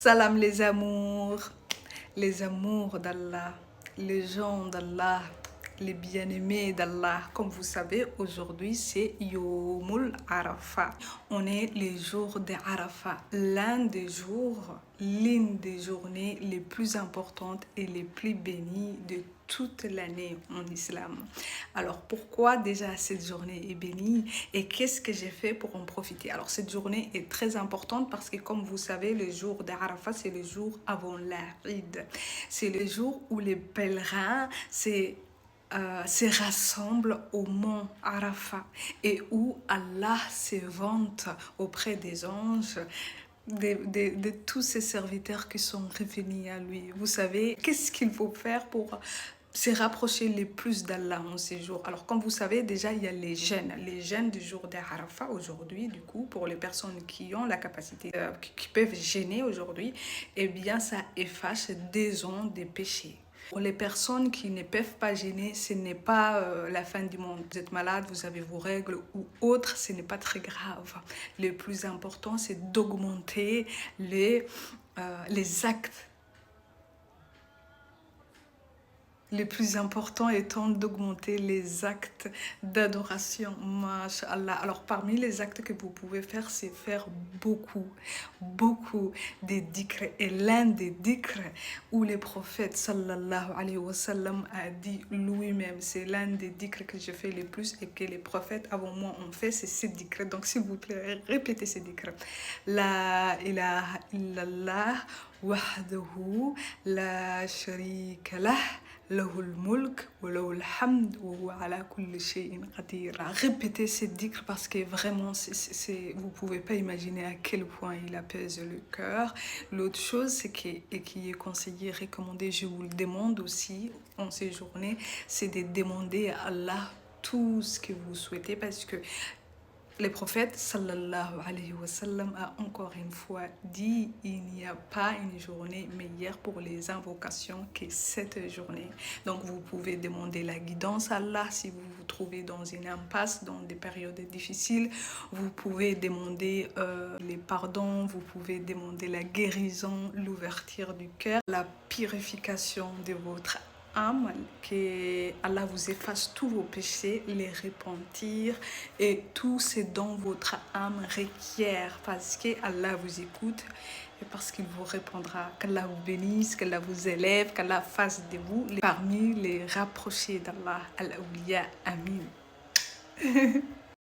Salam les amours d'Allah, les gens d'Allah, les bien-aimés d'Allah. Comme vous savez, aujourd'hui c'est Yomul Arafat. On est les jours de Arafat, l'une des journées les plus importantes et les plus bénies de toute l'année en islam. Alors pourquoi déjà cette journée est bénie et qu'est-ce que j'ai fait pour en profiter? Alors cette journée est très importante parce que comme vous savez, le jour d'Arafat, c'est le jour avant l'Aïd. C'est le jour où les pèlerins se rassemblent au mont Arafat et où Allah se vante auprès des anges de tous ses serviteurs qui sont revenus à lui. Vous savez, qu'est-ce qu'il faut faire pour se rapprocher le plus d'Allah en ces jours? Alors, comme vous savez, déjà, il y a les jeûnes du jour d'Arafat aujourd'hui, du coup, pour les personnes qui ont la capacité, qui peuvent jeûner aujourd'hui, eh bien, ça efface des ans des péchés. Pour les personnes qui ne peuvent pas gêner, ce n'est pas la fin du monde. Vous êtes malade, vous avez vos règles ou autre, ce n'est pas très grave. Le plus important, c'est d'augmenter les actes. Le plus important étant d'augmenter les actes d'adoration. Masha'Allah. Alors, parmi les actes que vous pouvez faire, c'est faire beaucoup de dhikr. Et l'un des dhikr où le prophète sallallahu alayhi wa sallam a dit lui-même, c'est l'un des dhikr que je fais le plus et que les prophètes avant moi ont fait, c'est ce dhikr. Donc, s'il vous plaît, répétez ce dhikr. La ilaha illallah wahdahu la sharika lah. Répétez ces dhikr parce que vraiment, vous ne pouvez pas imaginer à quel point il apaise le cœur. L'autre chose, c'est qui est conseillé, recommandé, je vous le demande aussi en ces journées, c'est de demander à Allah tout ce que vous souhaitez parce que le prophète sallallahu alayhi wa sallam a encore une fois dit il n'y a pas une journée meilleure pour les invocations que cette journée. Donc vous pouvez demander la guidance à Allah si vous vous trouvez dans une impasse, dans des périodes difficiles. Vous pouvez demander les pardons, vous pouvez demander la guérison, l'ouverture du cœur, la purification de votre âme, que Allah vous efface tous vos péchés, les repentir et tout ce dont votre âme requiert parce que Allah vous écoute et parce qu'il vous répondra. Qu'Allah vous bénisse, qu'Allah vous élève, qu'Allah fasse de vous parmi les rapprochés d'Allah. Al-Awliya. Amin.